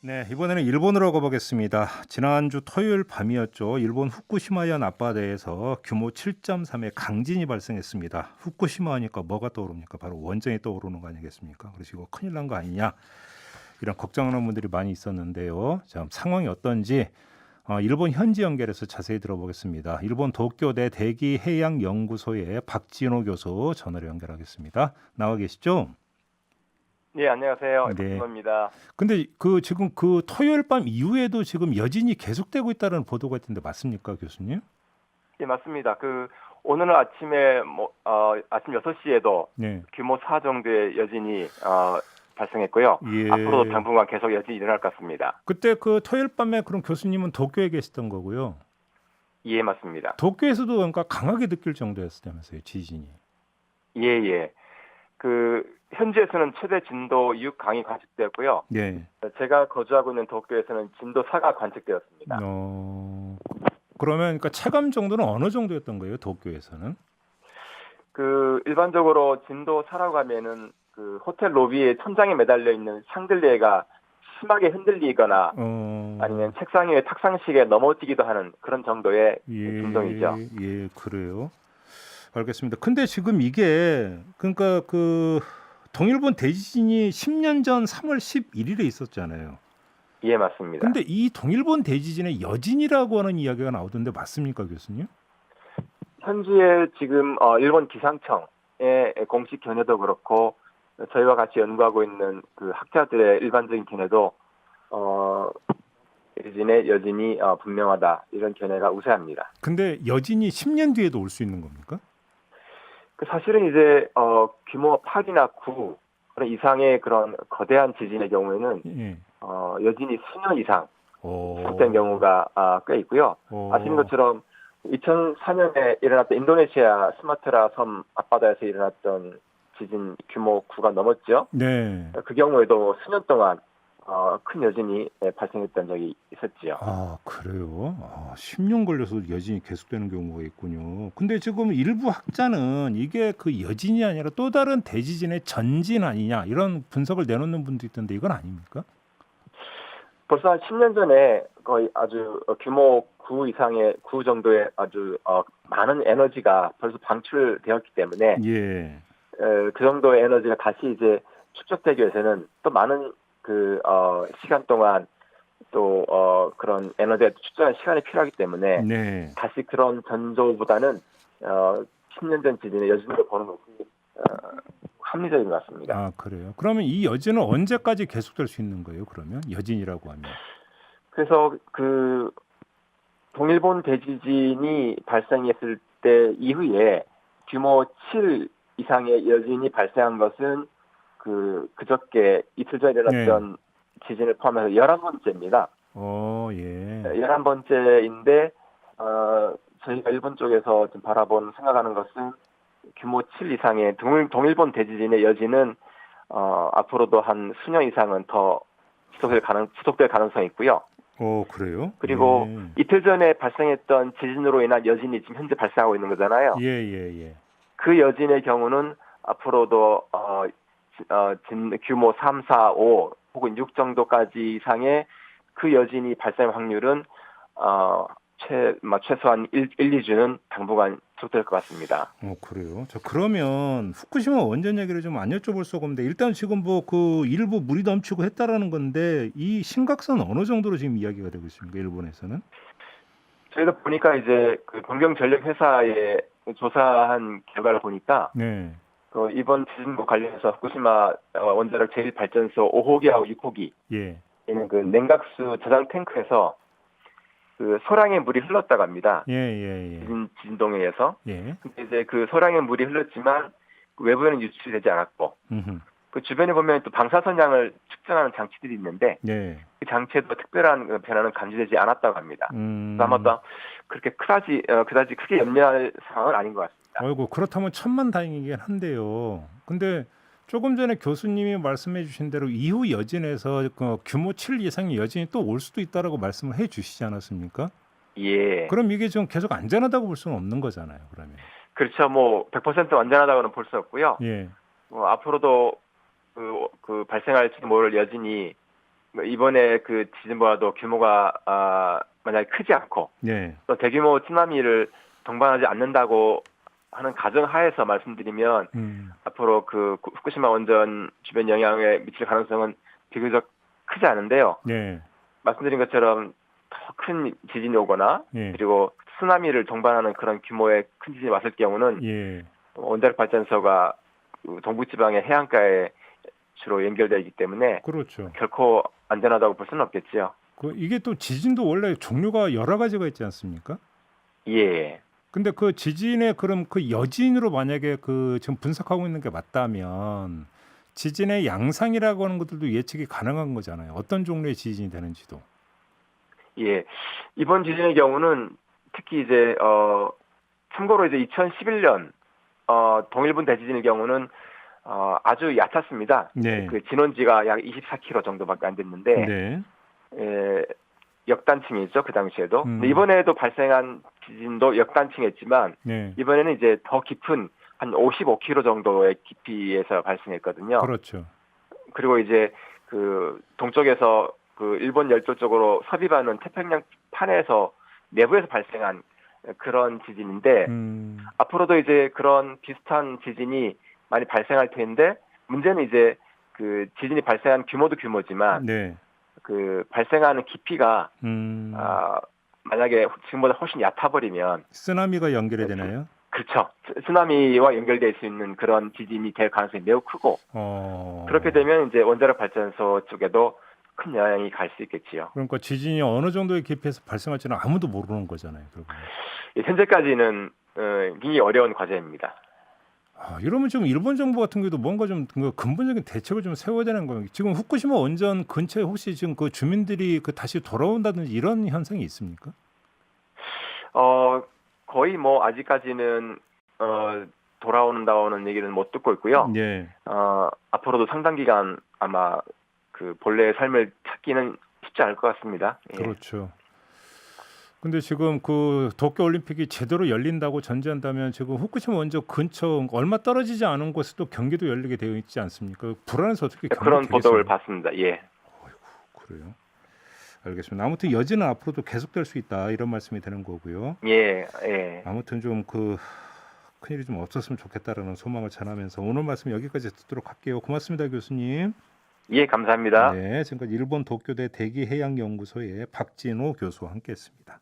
네, 이번에는 일본으로 가보겠습니다. 지난주 토요일 밤이었죠. 일본 후쿠시마현 앞바다에서 규모 7.3의 강진이 발생했습니다. 후쿠시마 하니까 뭐가 떠오릅니까? 바로 원전이 떠오르는 거 아니겠습니까? 그래서 이거 큰일 난 거 아니냐? 이런 걱정하는 분들이 많이 있었는데요. 자, 상황이 어떤지 일본 현지 연결해서 자세히 들어보겠습니다. 일본 도쿄대 대기해양연구소의 박진호 교수 전화로 연결하겠습니다. 나와 계시죠? 네, 안녕하세요. 네. 박진호입니다. 근데 지금 토요일 밤 이후에도 지금 여진이 계속되고 있다는 보도가 있던데 맞습니까, 교수님? 예, 맞습니다. 오늘 아침에 아침 6시에도 네. 규모 4 정도의 여진이 발생했고요. 앞으로도 예. 당분간 계속 여진이 일어날 것 같습니다. 그때 그 토요일 밤에 그럼 교수님은 도쿄에 계셨던 거고요. 예, 맞습니다. 도쿄에서도 그러니까 강하게 느낄 정도였다면서요, 지진이. 예, 예. 현지에서는 최대 진도 6 강이 관측되었고요. 네. 제가 거주하고 있는 도쿄에서는 진도 4가 관측되었습니다. 그러면 그러니까 체감 정도는 어느 정도였던 거예요, 도쿄에서는? 일반적으로 진도 4라고 하면은 호텔 로비에 천장에 매달려 있는 샹들리에가 심하게 흔들리거나 아니면 책상 위에 탁상시계 넘어지기도 하는 그런 정도의 진동이죠. 예, 그래요. 알겠습니다. 근데 지금 이게 그러니까 동일본 대지진이 10년 전 3월 11일에 있었잖아요. 예, 맞습니다. 근데 이 동일본 대지진의 여진이라고 하는 이야기가 나오던데 맞습니까, 교수님? 현지에 지금 일본 기상청의 공식 견해도 그렇고 저희와 같이 연구하고 있는 학자들의 일반적인 견해도 대지진의 여진이 분명하다 이런 견해가 우세합니다. 근데 여진이 10년 뒤에도 올 수 있는 겁니까? 사실은 이제 규모 8이나 9 그런 이상의 그런 거대한 지진의 경우에는 예. 여진이 수년 이상 지속된 경우가 꽤 있고요. 아시는 것처럼 2004년에 일어났던 인도네시아 스마트라 섬 앞바다에서 일어났던 지진 규모 9가 넘었죠. 네. 그 경우에도 수년 동안 큰 여진이 발생했던 적이 있었지요. 아, 그래요? 10년 걸려서 여진이 계속되는 경우가 있군요. 근데 지금 일부 학자는 이게 그 여진이 아니라 또 다른 대지진의 전진 아니냐 이런 분석을 내놓는 분도 있던데 이건 아닙니까? 벌써 한 10년 전에 거의 아주 규모 9 이상의 9 정도의 아주 많은 에너지가 벌써 방출되었기 때문에 예. 그 정도의 에너지가 다시 이제 축적되기 위해서는 또 많은 시간 동안 또 그런 에너지가 축적한 시간이 필요하기 때문에 네. 다시 그런 전조보다는 10년 전 지진의 여진으로 보는 것이 합리적인 것 같습니다. 아, 그래요. 그러면 이 여진은 언제까지 계속될 수 있는 거예요? 그러면 여진이라고 하면. 그래서 동일본 대지진이 발생했을 때 이후에 규모 7 이상의 여진이 발생한 것은 그저께 이틀 전에 일어났던 지진을 포함해서 11번째입니다. 예. 11번째인데 저희가 일본 쪽에서 좀 바라본 생각하는 것은 규모 7 이상의 동일본 대지진의 여진은 앞으로도 한 수년 이상은 더 지속될 가능성이 있고요. 그래요? 그리고 이틀 전에 발생했던 지진으로 인한 여진이 지금 현재 발생하고 있는 거잖아요. 예. 그 여진의 경우는 앞으로도 규모 3, 4, 5 혹은 6 정도까지 이상의 그 여진이 발생 확률은 최소한 1, 2주는 당분간 지속될 것 같습니다. 그래요. 자, 그러면 후쿠시마 원전 얘기를 좀 안 여쭤볼 수가 없는데 일단 지금 일부 물이 넘치고 했다라는 건데 이 심각성은 어느 정도로 지금 이야기가 되고 있습니까? 일본에서는? 저희도 보니까 이제 동경전력회사에 조사한 결과를 보니까 네. 이번 지진과 관련해서 후쿠시마 원자력 제1발전소 5호기하고 6호기 예. 는 냉각수 저장 탱크에서 소량의 물이 흘렀다고 합니다. 예. 진동에 의해서. 예. 근데 이제 소량의 물이 흘렀지만 외부에는 유출되지 않았고 주변에 보면 또 방사선량을 측정하는 장치들이 있는데 그 장치에도 특별한 변화는 감지되지 않았다고 합니다. 아마도 그렇게 그다지 크게 염려할 상황은 아닌 것 같습니다. 아이고, 그렇다면 천만다행이긴 한데요. 근데 조금 전에 교수님이 말씀해 주신 대로 이후 여진에서 규모 7 이상의 여진이 또 올 수도 있다라고 말씀을 해 주시지 않았습니까? 예. 그럼 이게 좀 계속 안전하다고 볼 수는 없는 거잖아요, 그러면. 그렇죠. 100% 안전하다고는 볼 수 없고요. 예. 앞으로도 발생할지 모를 여진이 이번에 그 지진보다도 규모가 만약에 크지 않고 또 대규모 쓰나미를 동반하지 않는다고 하는 가정하에서 말씀드리면 앞으로 그 후쿠시마 원전 주변 영향에 미칠 가능성은 비교적 크지 않은데요. 말씀드린 것처럼 더 큰 지진이 오거나 그리고 쓰나미를 동반하는 그런 규모의 큰 지진이 왔을 경우는 원자력 발전소가 동부지방의 해안가에 주로 연결되어 있기 때문에 그렇죠. 결코 안전하다고 볼 수는 없겠죠. 이게 또 지진도 원래 종류가 여러 가지가 있지 않습니까? 예. 근데 그 지진의 그럼 그 여진으로 만약에 그 지금 분석하고 있는 게 맞다면 지진의 양상이라고 하는 것들도 예측이 가능한 거잖아요. 어떤 종류의 지진이 되는지도. 예. 이번 지진의 경우는 특히 이제 참고로 이제 2011년 동일본 대지진의 경우는 아주 얕았습니다. 그 진원지가 약 24km 정도밖에 안 됐는데 역단층이죠. 그 당시에도. 근데 이번에도 발생한 지진도 역단층이었지만 이번에는 이제 더 깊은 한 55km 정도의 깊이에서 발생했거든요. 그렇죠. 그리고 이제 그 동쪽에서 그 일본 열도 쪽으로 섭입하는 태평양 판에서 내부에서 발생한 그런 지진인데 앞으로도 이제 그런 비슷한 지진이 많이 발생할 텐데 문제는 이제 그 지진이 발생한 규모도 규모지만 그 발생하는 깊이가 만약에 지금보다 훨씬 얕아버리면 쓰나미가 연결이 되나요? 그렇죠. 쓰나미와 연결될 수 있는 그런 지진이 될 가능성이 매우 크고 그렇게 되면 이제 원자력 발전소 쪽에도 큰 영향이 갈 수 있겠지요. 그러니까 지진이 어느 정도의 깊이에서 발생할지는 아무도 모르는 거잖아요. 현재까지는 굉장히 어려운 과제입니다. 이러면 지금 일본 정부 같은 경우도 뭔가 좀 근본적인 대책을 좀 세워야 되는 거예요. 지금 후쿠시마 원전 근처에 혹시 지금 그 주민들이 그 다시 돌아온다든지 이런 현상이 있습니까? 거의 뭐 아직까지는 돌아오는 얘기는 못 듣고 있고요. 앞으로도 상당 기간 아마 그 본래의 삶을 찾기는 쉽지 않을 것 같습니다. 그렇죠. 근데 지금 그 도쿄 올림픽이 제대로 열린다고 전제한다면 지금 후쿠시마 원전 근처 얼마 떨어지지 않은 곳에도 경기도 열리게 되어 있지 않습니까? 불안해서 어떻게 그런 보도를 봤습니다. 어이구, 그래요. 알겠습니다. 아무튼 여진은 앞으로도 계속될 수 있다 이런 말씀이 되는 거고요. 아무튼 좀 그 큰일이 좀 없었으면 좋겠다라는 소망을 전하면서 오늘 말씀 여기까지 듣도록 할게요. 고맙습니다, 교수님. 예, 감사합니다. 지금까지 일본 도쿄대 대기해양연구소의 박진호 교수와 함께했습니다.